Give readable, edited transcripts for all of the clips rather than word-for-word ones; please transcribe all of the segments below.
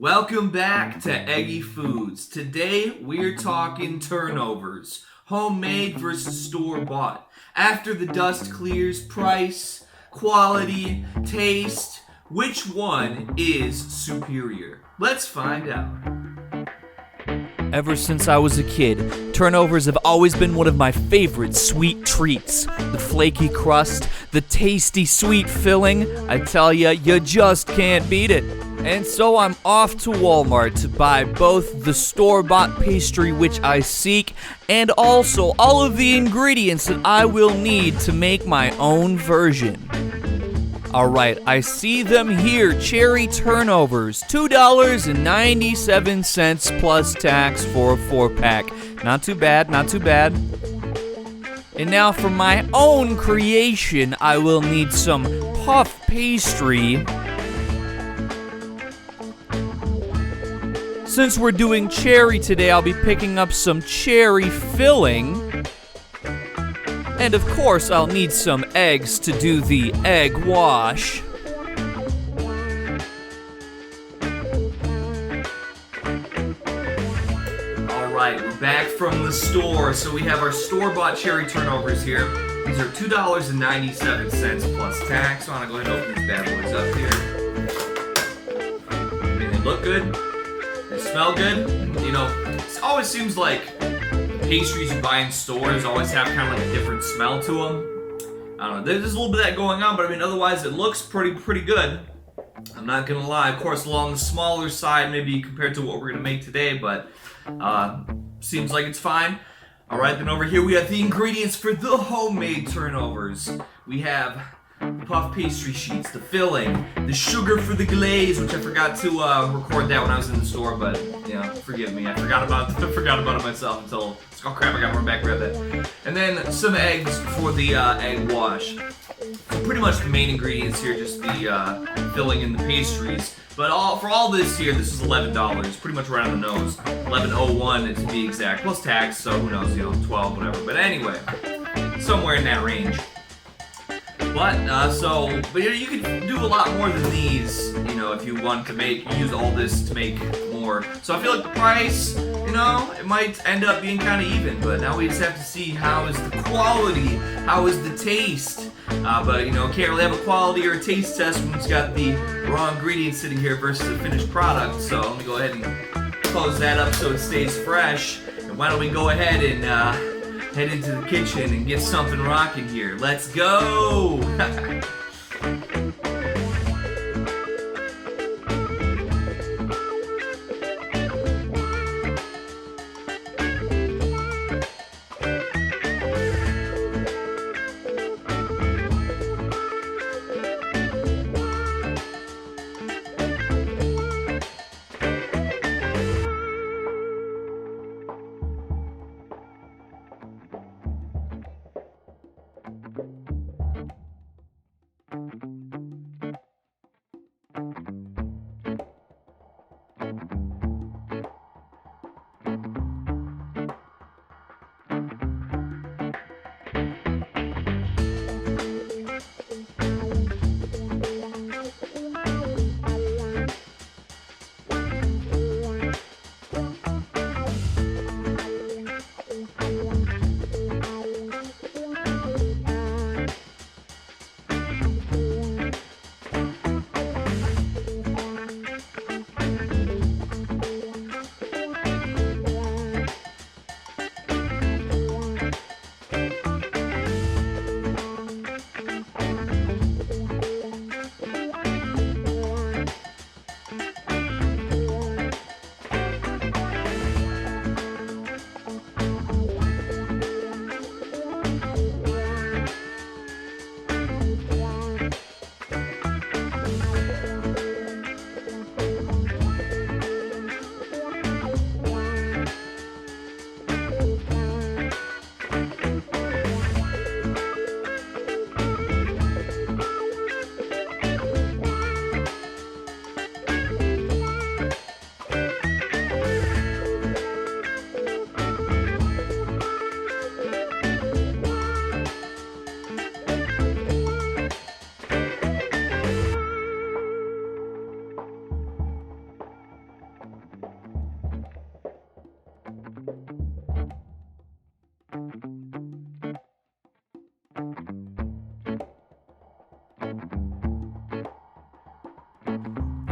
Welcome back to Eggy Foods. Today we're talking turnovers. Homemade versus store-bought. After the dust clears, price, quality, taste, which one is superior? Let's find out. Ever since I was a kid, turnovers have always been one of my favorite sweet treats. The flaky crust, the tasty sweet filling, I tell ya, you just can't beat it. And so I'm off to Walmart to buy both the store-bought pastry which I seek and also all of the ingredients that I will need to make my own version. Alright, I see them here, cherry turnovers, $2.97 plus tax for a 4-pack. Not too bad, not too bad. And now for my own creation, I will need some puff pastry. Since we're doing cherry today, I'll be picking up some cherry filling. And of course, I'll need some eggs to do the egg wash. Alright, we're back from the store. So we have our store-bought cherry turnovers here. These are $2.97 plus tax. So I'm gonna go ahead and open these bad boys up here. I mean, they look good. They smell good. You know, it always seems like pastries you buy in stores always have kind of like a different smell to them. I don't know, there's a little bit of that going on, but I mean, otherwise it looks pretty good. I'm not gonna lie, of course, along the smaller side, maybe compared to what we're gonna make today, but seems like it's fine. All right, then over here we have the ingredients for the homemade turnovers. We have puff pastry sheets, the filling, the sugar for the glaze, which I forgot to record that when I was in the store, but you know, forgive me, I forgot about it myself until, oh crap, I got more back, grab that. And then some eggs for the egg wash. So pretty much the main ingredients here, just the filling and the pastries. But for all this here, this is $11, pretty much right on the nose. $11.01 to be exact, plus tax, so who knows, you know, 12, whatever. But anyway, somewhere in that range. But you can do a lot more than these, you know, if you want to use all this to make more. So I feel like the price, you know, it might end up being kind of even, but now we just have to see how is the quality, how is the taste. But, you know, can't really have a quality or a taste test when it's got the raw ingredients sitting here versus a finished product. So let me go ahead and close that up so it stays fresh. And why don't we go ahead and head into the kitchen and get something rocking here. Let's go!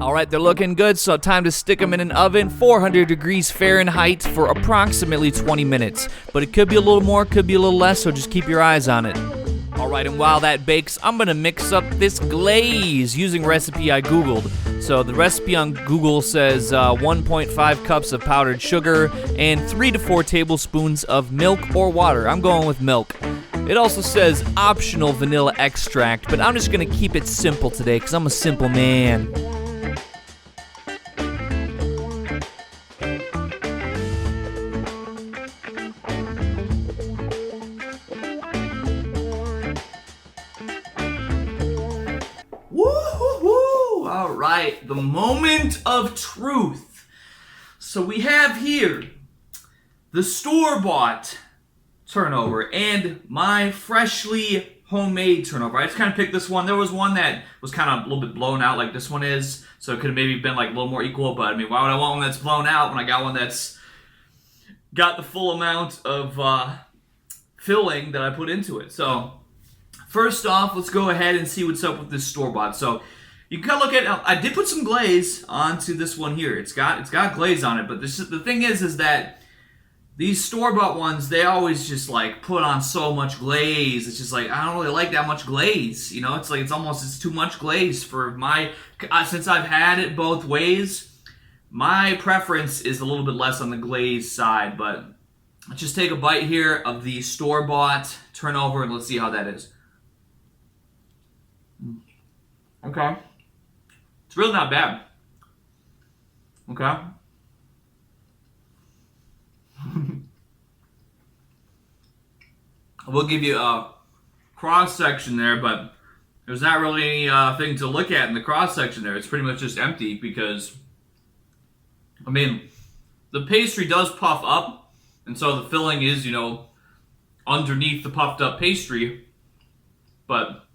All right, they're looking good, so time to stick them in an oven, 400 degrees Fahrenheit for approximately 20 minutes. But it could be a little more, could be a little less, so just keep your eyes on it. All right, and while that bakes, I'm gonna mix up this glaze using a recipe I Googled. So the recipe on Google says 1.5 cups of powdered sugar and 3 to 4 tablespoons of milk or water. I'm going with milk. It also says optional vanilla extract, but I'm just gonna keep it simple today because I'm a simple man. Woo-hoo-hoo! All right, the moment of truth. So we have here the store-bought turnover and my freshly homemade turnover. I just kind of picked this one. There was one that was kind of a little bit blown out like this one is, so it could have maybe been like a little more equal, but I mean, why would I want one that's blown out when I got one that's got the full amount of filling that I put into it? So first off, let's go ahead and see what's up with this store-bought. So you can kind of look at, I did put some glaze onto this one here. It's got glaze on it, but the thing is that these store-bought ones, they always just like put on so much glaze. It's just like, I don't really like that much glaze. You know, it's like it's too much glaze for my, since I've had it both ways, my preference is a little bit less on the glaze side. But let's just take a bite here of the store-bought turnover and let's see how that is. Okay. It's really not bad. Okay. I will give you a cross section there, but there's not really anything to look at in the cross section there. It's pretty much just empty because, I mean, the pastry does puff up, and so the filling is, you know, underneath the puffed up pastry. But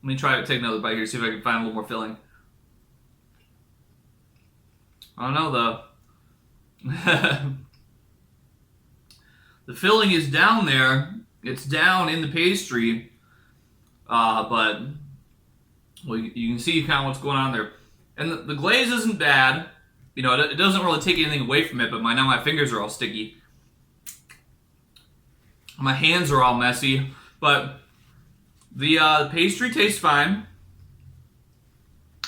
let me try to take another bite here, see if I can find a little more filling. I don't know, the filling is down there. It's down in the pastry, but well, you can see kind of what's going on there. And the glaze isn't bad. You know, it doesn't really take anything away from it, but now my fingers are all sticky. My hands are all messy, but the pastry tastes fine.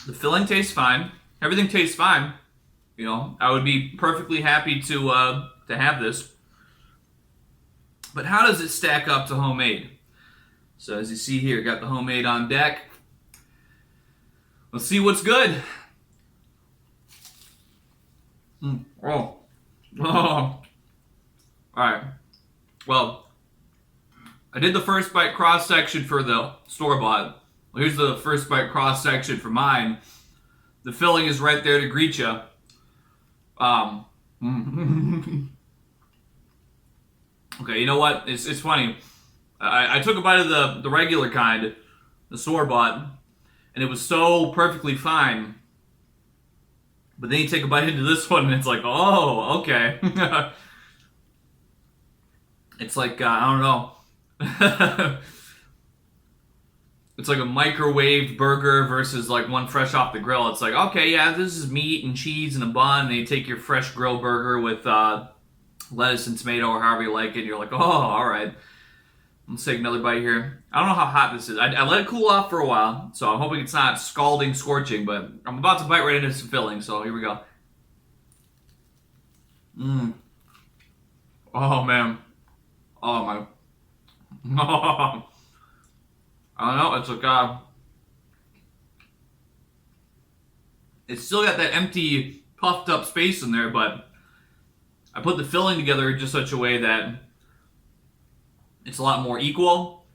The filling tastes fine. Everything tastes fine. You know, I would be perfectly happy to have this. But how does it stack up to homemade? So as you see here, got the homemade on deck. Let's see what's good. Oh. All right. Well, I did the first bite cross section for the store-bought. Well, here's the first bite cross section for mine. The filling is right there to greet you. Okay, you know what? It's funny. I took a bite of the regular kind, the store-bought, and it was so perfectly fine. But then you take a bite into this one, and it's like, oh, okay. It's like, I don't know. It's like a microwaved burger versus like one fresh off the grill. It's like, okay, yeah, this is meat and cheese and a bun, and you take your fresh grill burger with lettuce and tomato or however you like it, and you're like, oh, all right. Let's take another bite here. I don't know how hot this is. I let it cool off for a while, so I'm hoping it's not scalding, scorching, but I'm about to bite right into some filling, so here we go. Oh, man. Oh, my. I don't know, it's like, it's still got that empty, puffed up space in there, but I put the filling together in just such a way that it's a lot more equal.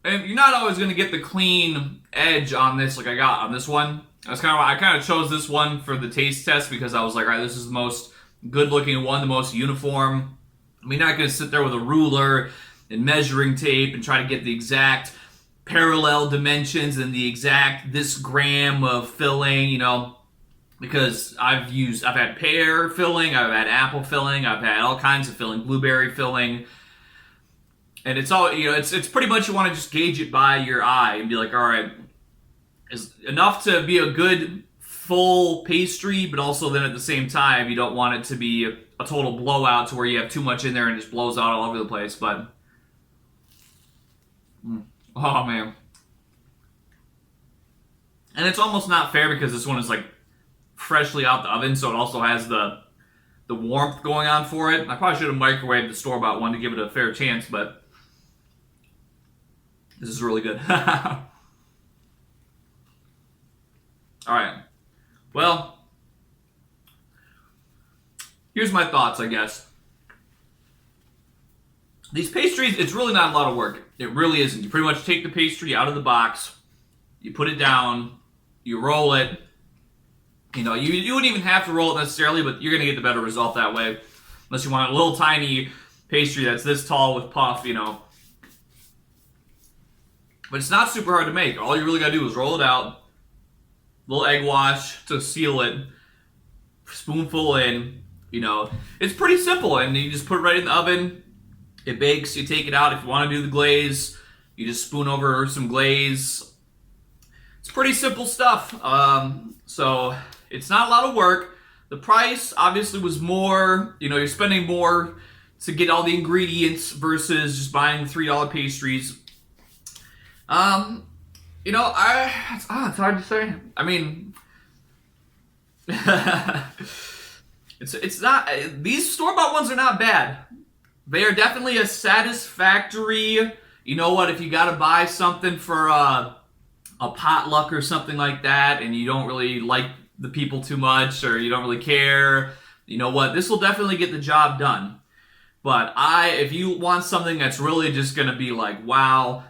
And you're not always going to get the clean edge on this like I got on this one. That's kind of why I kind of chose this one for the taste test, because I was like, all right, this is the most good looking one, the most uniform. I'm not going to sit there with a ruler and measuring tape and try to get the exact parallel dimensions and the exact this gram of filling, you know, because I've had pear filling, I've had apple filling, I've had all kinds of filling, blueberry filling, and it's all, you know, it's pretty much you want to just gauge it by your eye and be like, all right, is enough to be a good full pastry, but also then at the same time, you don't want it to be a total blowout to where you have too much in there and it just blows out all over the place. But, oh man. And it's almost not fair because this one is like freshly out the oven, so it also has the warmth going on for it. I probably should have microwaved the store-bought one to give it a fair chance, but this is really good. Alright. Well, here's my thoughts, I guess. These pastries, it's really not a lot of work. It really isn't. You pretty much take the pastry out of the box, you put it down, you roll it. You know, you wouldn't even have to roll it necessarily, but you're going to get the better result that way. Unless you want a little tiny pastry that's this tall with puff, you know. But it's not super hard to make. All you really got to do is roll it out, little egg wash to seal it, spoonful in, you know. It's pretty simple, and you just put it right in the oven. It bakes, you take it out. If you want to do the glaze, you just spoon over some glaze. It's pretty simple stuff. So it's not a lot of work. The price obviously was more, you know, you're spending more to get all the ingredients versus just buying $3 pastries. You know, it's hard to say. I mean, it's not, these store-bought ones are not bad. They are definitely a satisfactory, you know what, if you gotta buy something for a potluck or something like that, and you don't really like the people too much, or you don't really care, you know what, this will definitely get the job done. But if you want something that's really just gonna be like, wow,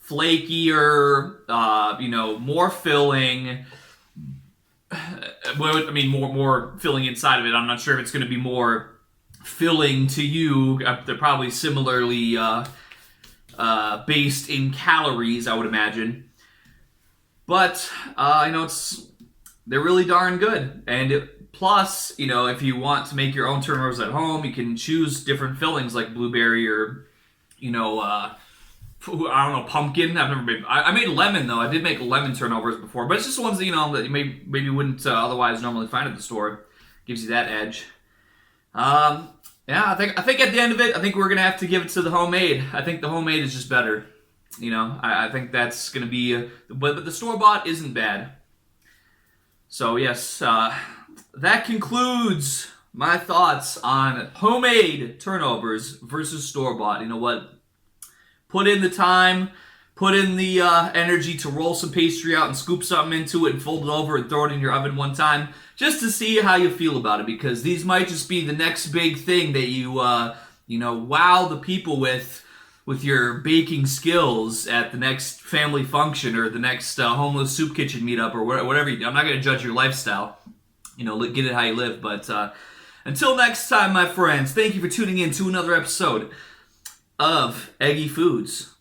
flakier, you know, more filling, I mean, more filling inside of it. I'm not sure if it's gonna be more filling to you. They're probably similarly based in calories, I would imagine. But, you know, they're really darn good. And plus, you know, if you want to make your own turnovers at home, you can choose different fillings like blueberry or, you know, I don't know, pumpkin. I've never made. I made lemon though. I did make lemon turnovers before, but it's just ones that, you know, that you maybe wouldn't otherwise normally find at the store. Gives you that edge. Yeah, I think at the end of it, I think we're gonna have to give it to the homemade. I think the homemade is just better. You know, I think that's gonna be, but the store-bought isn't bad. So yes, that concludes my thoughts on homemade turnovers versus store-bought. You know what? Put in the time, put in the energy to roll some pastry out and scoop something into it and fold it over and throw it in your oven one time, just to see how you feel about it, because these might just be the next big thing that you, you know, wow the people with your baking skills at the next family function or the next homeless soup kitchen meetup or whatever you do. I'm not going to judge your lifestyle. You know, get it how you live. But until next time, my friends, thank you for tuning in to another episode of Eggy Foods.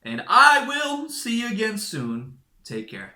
And I will see you again soon. Take care.